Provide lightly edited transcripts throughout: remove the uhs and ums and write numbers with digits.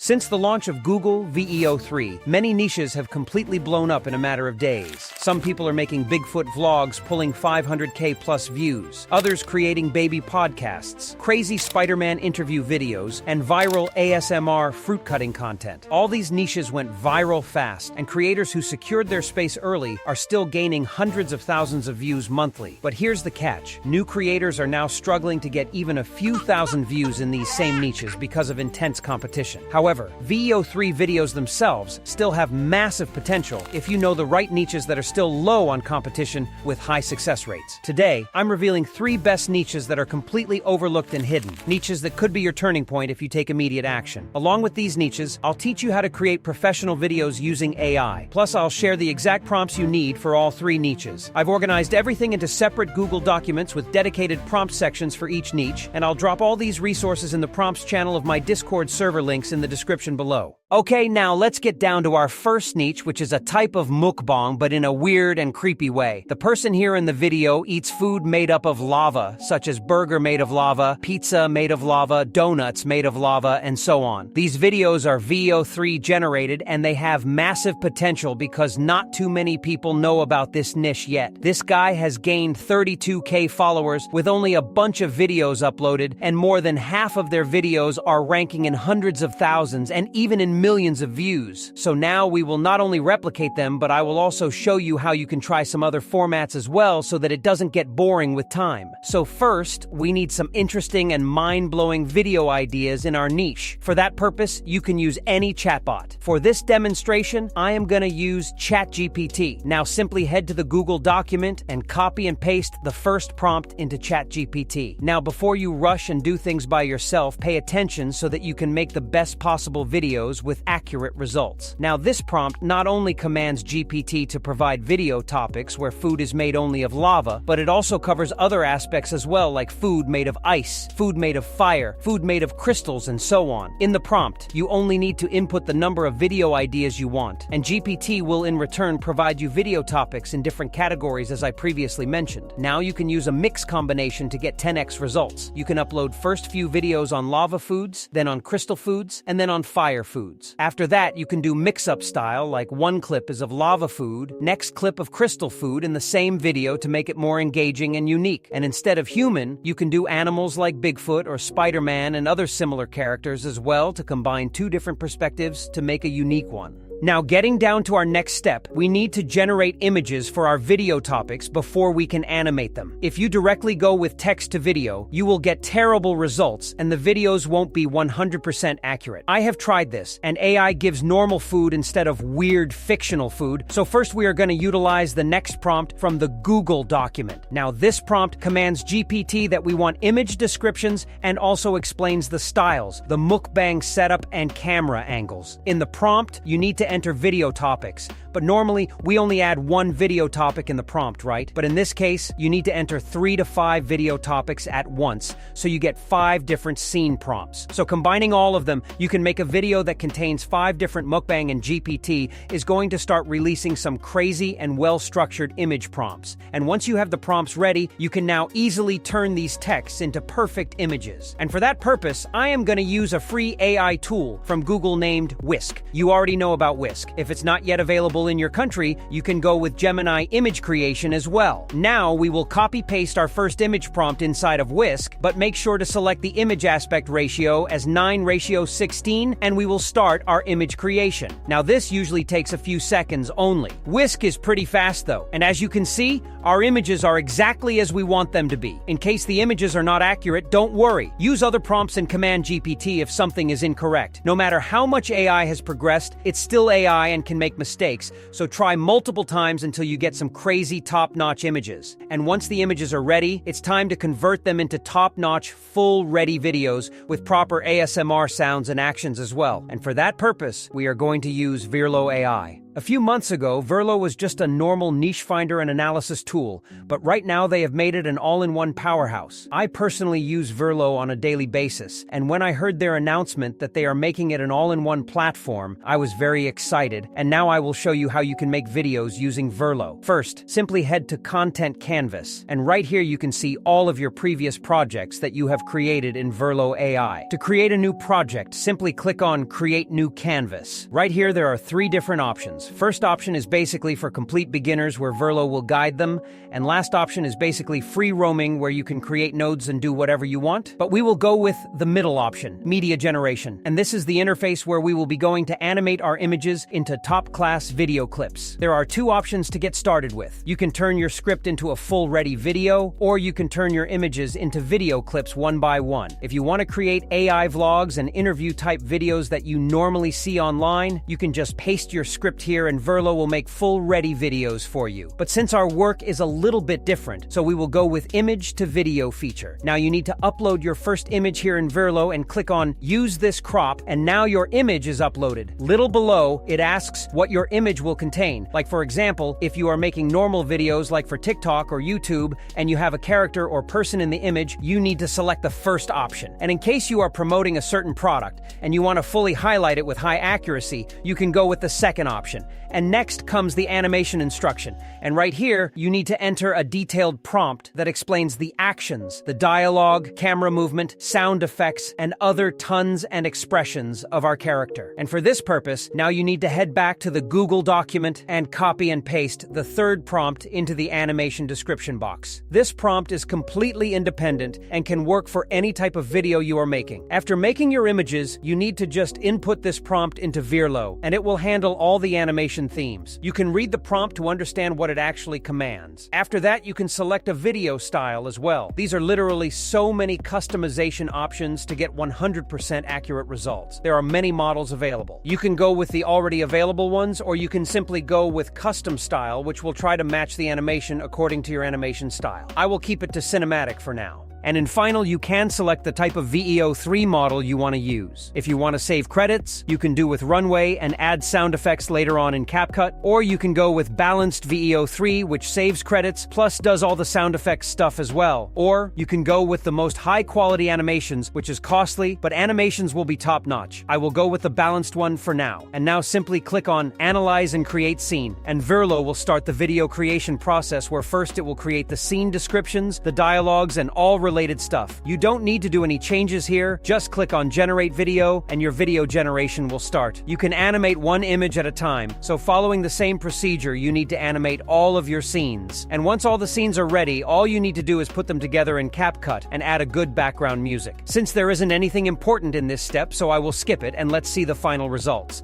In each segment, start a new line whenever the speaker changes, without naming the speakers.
Since the launch of Google VEO 3, many niches have completely blown up in a matter of days. Some people are making Bigfoot vlogs pulling 500K plus views, others creating baby podcasts, crazy Spider-Man interview videos, and viral ASMR fruit cutting content. All these niches went viral fast, and creators who secured their space early are still gaining hundreds of thousands of views monthly. But here's the catch. New creators are now struggling to get even a few thousand views in these same niches because of intense competition. However, VEO3 videos themselves still have massive potential if you know the right niches that are still low on competition with high success rates. Today, I'm revealing 3 best niches that are completely overlooked and hidden, niches that could be your turning point if you take immediate action. Along with these niches, I'll teach you how to create professional videos using AI. Plus, I'll share the exact prompts you need for all 3 niches. I've organized everything into separate Google documents with dedicated prompt sections for each niche, and I'll drop all these resources in the prompts channel of my Discord server links in the description below. Okay, now let's get down to our first niche, which is a type of mukbang, but in a weird and creepy way. The person here in the video eats food made up of lava, such as burger made of lava, pizza made of lava, donuts made of lava, and so on. These videos are VEO3 generated, and they have massive potential because not too many people know about this niche yet. This guy has gained 32K followers with only a bunch of videos uploaded, and more than half of their videos are ranking in hundreds of thousands and even in millions of views. So now we will not only replicate them, but I will also show you how you can try some other formats as well so that it doesn't get boring with time. So first, we need some interesting and mind-blowing video ideas in our niche. For that purpose, you can use any chatbot. For this demonstration, I am going to use ChatGPT. Now simply head to the Google document and copy and paste the first prompt into ChatGPT. Now before you rush and do things by yourself, pay attention so that you can make the best possible videos with accurate results. Now this prompt not only commands GPT to provide video topics where food is made only of lava, but it also covers other aspects as well, like food made of ice, food made of fire, food made of crystals, and so on. In the prompt, you only need to input the number of video ideas you want, and GPT will in return provide you video topics in different categories as I previously mentioned. Now you can use a mix combination to get 10x results. You can upload first few videos on lava foods, then on crystal foods, and then on fire foods. After that, you can do mix-up style, like one clip is of lava food, next clip of crystal food in the same video to make it more engaging and unique. And instead of human, you can do animals like Bigfoot or Spider-Man and other similar characters as well to combine 2 different perspectives to make a unique one. Now, getting down to our next step, we need to generate images for our video topics before we can animate them. If you directly go with text to video, you will get terrible results and the videos won't be 100% accurate. I have tried this, and AI gives normal food instead of weird fictional food. So first we are going to utilize the next prompt from the Google document. Now this prompt commands GPT that we want image descriptions and also explains the styles, the mukbang setup, and camera angles. In the prompt, you need to enter video topics, but normally we only add 1 video topic in the prompt, right? But in this case, you need to enter 3 to 5 video topics at once, so you get 5 different scene prompts. So combining all of them, you can make a video that contains 5 different mukbang, and GPT is going to start releasing some crazy and well-structured image prompts. And once you have the prompts ready, you can now easily turn these texts into perfect images. And for that purpose, I am going to use a free AI tool from Google named Whisk. You already know about Whisk. If it's not yet available in your country, you can go with Gemini image creation as well. Now we will copy-paste our first image prompt inside of Whisk, but make sure to select the image aspect ratio as 9:16, and we will start our image creation. Now this usually takes a few seconds only. Whisk is pretty fast though, and as you can see, our images are exactly as we want them to be. In case the images are not accurate, don't worry. Use other prompts and command GPT if something is incorrect. No matter how much AI has progressed, it's still AI and can make mistakes, so try multiple times until you get some crazy top-notch images. And once the images are ready, it's time to convert them into top-notch, full-ready videos with proper ASMR sounds and actions as well. And for that purpose, we are going to use Virlo AI. A few months ago, Virlo was just a normal niche finder and analysis tool, but right now they have made it an all-in-one powerhouse. I personally use Virlo on a daily basis, and when I heard their announcement that they are making it an all-in-one platform, I was very excited, and now I will show you how you can make videos using Virlo. First, simply head to Content Canvas, and right here you can see all of your previous projects that you have created in Virlo AI. To create a new project, simply click on Create New Canvas. Right here there are 3 different options. First option is basically for complete beginners where Virlo will guide them, and last option is basically free roaming where you can create nodes and do whatever you want. But we will go with the middle option, media generation, and this is the interface where we will be going to animate our images into top-class video clips. There are 2 options to get started with. You can turn your script into a full-ready video, or you can turn your images into video clips one by one. If you want to create AI vlogs and interview-type videos that you normally see online, you can just paste your script here and Virlo will make full-ready videos for you. But since our work is a little bit different, so we will go with image to video feature. Now you need to upload your first image here in Virlo and click on Use this crop, and now your image is uploaded. Little below, it asks what your image will contain. Like for example, if you are making normal videos like for TikTok or YouTube, and you have a character or person in the image, you need to select the first option. And in case you are promoting a certain product, and you want to fully highlight it with high accuracy, you can go with the second option. And next comes the animation instruction. And right here, you need to enter a detailed prompt that explains the actions, the dialogue, camera movement, sound effects, and other tons and expressions of our character. And for this purpose, now you need to head back to the Google document and copy and paste the third prompt into the animation description box. This prompt is completely independent and can work for any type of video you are making. After making your images, you need to just input this prompt into Virlo, and it will handle all the animation themes. You can read the prompt to understand what it actually commands. After that, you can select a video style as well. These are literally so many customization options to get 100% accurate results. There are many models available. You can go with the already available ones, or you can simply go with custom style, which will try to match the animation according to your animation style. I will keep it to cinematic for now. And in final, you can select the type of VEO 3 model you want to use. If you want to save credits, you can do with Runway and add sound effects later on in CapCut, or you can go with Balanced VEO 3, which saves credits, plus does all the sound effects stuff as well. Or you can go with the most high-quality animations, which is costly, but animations will be top-notch. I will go with the balanced one for now. And now simply click on Analyze and Create Scene, and Virlo will start the video creation process where first it will create the scene descriptions, the dialogues, and all related stuff. You don't need to do any changes here, just click on Generate Video and your video generation will start. You can animate one image at a time, so following the same procedure, you need to animate all of your scenes. And once all the scenes are ready, all you need to do is put them together in CapCut and add a good background music. Since there isn't anything important in this step, so I will skip it and let's see the final results.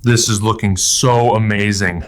This is looking so amazing.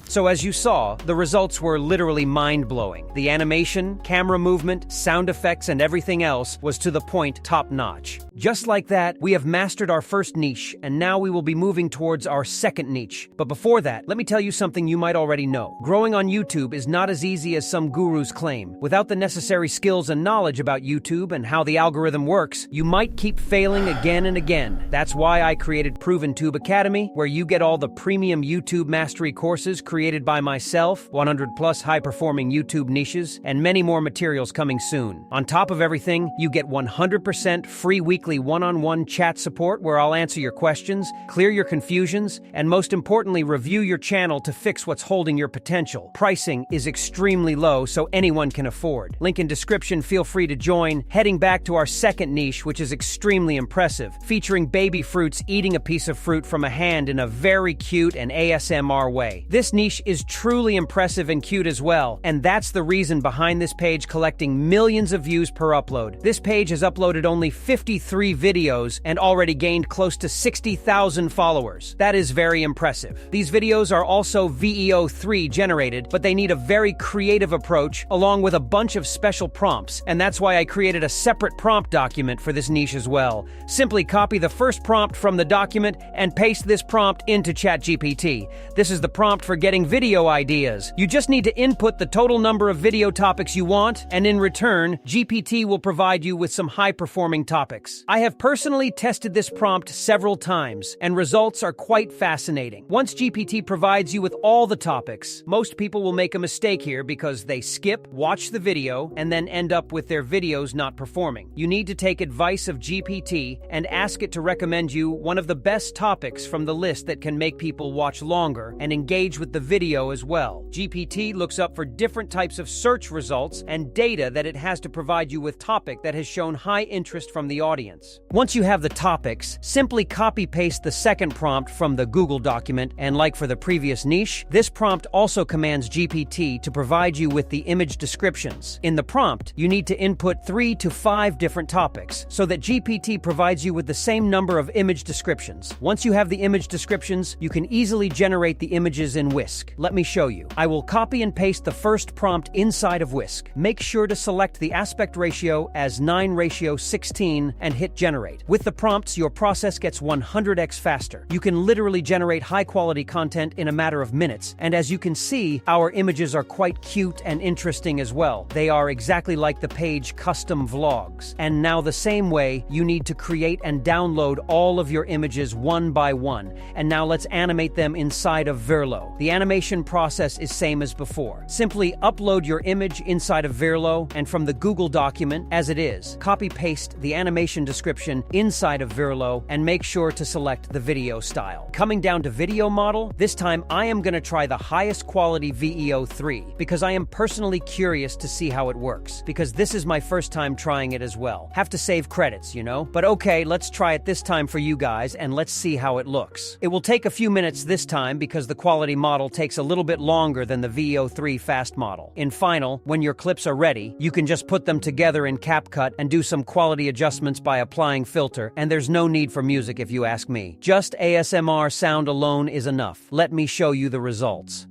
So as you saw, the results were literally mind-blowing. The animation, camera movement, sound effects, and everything else was to the point top-notch. Just like that, we have mastered our first niche, and now we will be moving towards our second niche. But before that, let me tell you something you might already know. Growing on YouTube is not as easy as some gurus claim. Without the necessary skills and knowledge about YouTube and how the algorithm works, you might keep failing again and again. That's why I created ProvenTube Academy, where you get all the premium YouTube mastery courses created by myself, 100 plus high-performing YouTube niches, and many more materials coming soon. On top of everything, you get 100% free weekly one-on-one chat support where I'll answer your questions, clear your confusions, and most importantly, review your channel to fix what's holding your potential. Pricing is extremely low, so anyone can afford. Link in description, feel free to join. Heading back to our second niche, which is extremely impressive, featuring baby fruits eating a piece of fruit from a hand in a very cute and ASMR way. This niche is truly impressive and cute as well, and that's the reason behind this page collecting millions of views per upload. This page has uploaded only 53 3 videos and already gained close to 60,000 followers. That is very impressive. These videos are also VEO3 generated, but they need a very creative approach along with a bunch of special prompts, and that's why I created a separate prompt document for this niche as well. Simply copy the first prompt from the document and paste this prompt into ChatGPT. This is the prompt for getting video ideas. You just need to input the total number of video topics you want, and in return, GPT will provide you with some high-performing topics. I have personally tested this prompt several times, and results are quite fascinating. Once GPT provides you with all the topics, most people will make a mistake here because they skip, watch the video, and then end up with their videos not performing. You need to take advice of GPT and ask it to recommend you one of the best topics from the list that can make people watch longer and engage with the video as well. GPT looks up for different types of search results and data that it has to provide you with topic that has shown high interest from the audience. Once you have the topics, simply copy-paste the second prompt from the Google document, and like for the previous niche, this prompt also commands GPT to provide you with the image descriptions. In the prompt, you need to input 3 to 5 different topics so that GPT provides you with the same number of image descriptions. Once you have the image descriptions, you can easily generate the images in Whisk. Let me show you. I will copy and paste the first prompt inside of Whisk. Make sure to select the aspect ratio as 9:16 and hit generate. With the prompts, your process gets 100x faster. You can literally generate high-quality content in a matter of minutes, and as you can see, our images are quite cute and interesting as well. They are exactly like the page custom vlogs. And now the same way, you need to create and download all of your images one by one. And now let's animate them inside of Virlo. The animation process is same as before. Simply upload your image inside of Virlo, and from the Google document, as it is, copy-paste the animation description inside of Virlo and make sure to select the video style. Coming down to video model, this time I am going to try the highest quality VEO3 because I am personally curious to see how it works, because this is my first time trying it as well. Have to save credits, you know? But okay, let's try it this time for you guys and let's see how it looks. It will take a few minutes this time because the quality model takes a little bit longer than the VEO3 fast model. In Final, when your clips are ready, you can just put them together in CapCut and do some quality adjustments by applying filter, and there's no need for music if you ask me. Just ASMR sound alone is enough. Let me show you the results.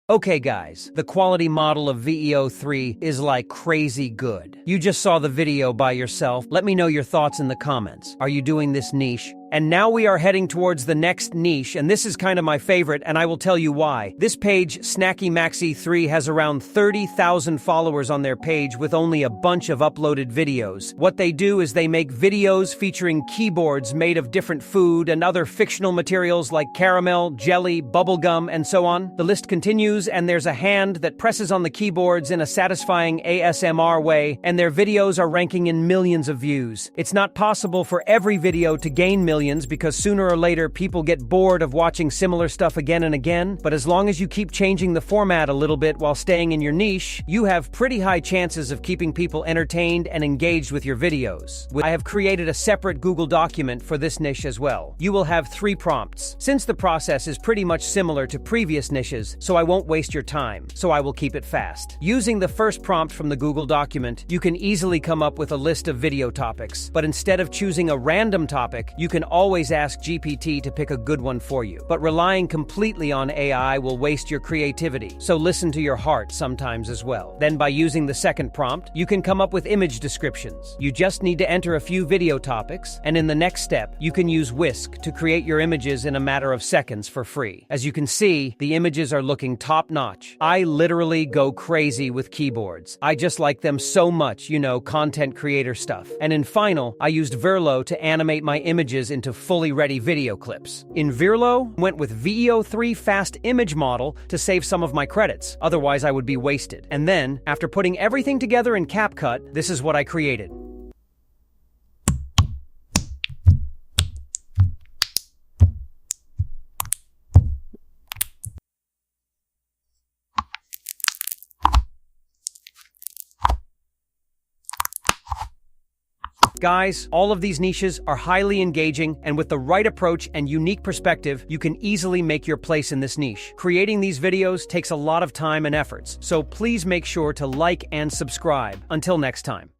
Okay guys, the quality model of VEO3 is like crazy good. You just saw the video by yourself. Let me know your thoughts in the comments. Are you doing this niche? And now we are heading towards the next niche, and this is kind of my favorite, and I will tell you why. This page, Snacky Maxi 3, has around 30,000 followers on their page with only a bunch of uploaded videos. What they do is they make videos featuring keyboards made of different food and other fictional materials like caramel, jelly, bubblegum, and so on. The list continues, and there's a hand that presses on the keyboards in a satisfying ASMR way, and their videos are ranking in millions of views. It's not possible for every video to gain millions because sooner or later people get bored of watching similar stuff again and again, but as long as you keep changing the format a little bit while staying in your niche, you have pretty high chances of keeping people entertained and engaged with your videos. I have created a separate Google document for this niche as well. You will have 3 prompts. Since the process is pretty much similar to previous niches, so I won't waste your time, so I will keep it fast. Using the first prompt from the Google document, you can easily come up with a list of video topics, but instead of choosing a random topic, you can always ask GPT to pick a good one for you. But relying completely on AI will waste your creativity, so listen to your heart sometimes as well. Then by using the second prompt, you can come up with image descriptions. You just need to enter a few video topics, and in the next step, you can use Whisk to create your images in a matter of seconds for free. As you can see, the images are looking top-notch. I literally go crazy with keyboards. I just like them so much, you know, content creator stuff. And in Final, I used Virlo to animate my images into fully ready video clips. In Virlo, went with VEO3 fast image model to save some of my credits, otherwise I would be wasted. And then, after putting everything together in CapCut, this is what I created. Guys, all of these niches are highly engaging, and with the right approach and unique perspective, you can easily make your place in this niche. Creating these videos takes a lot of time and efforts, so please make sure to like and subscribe. Until next time.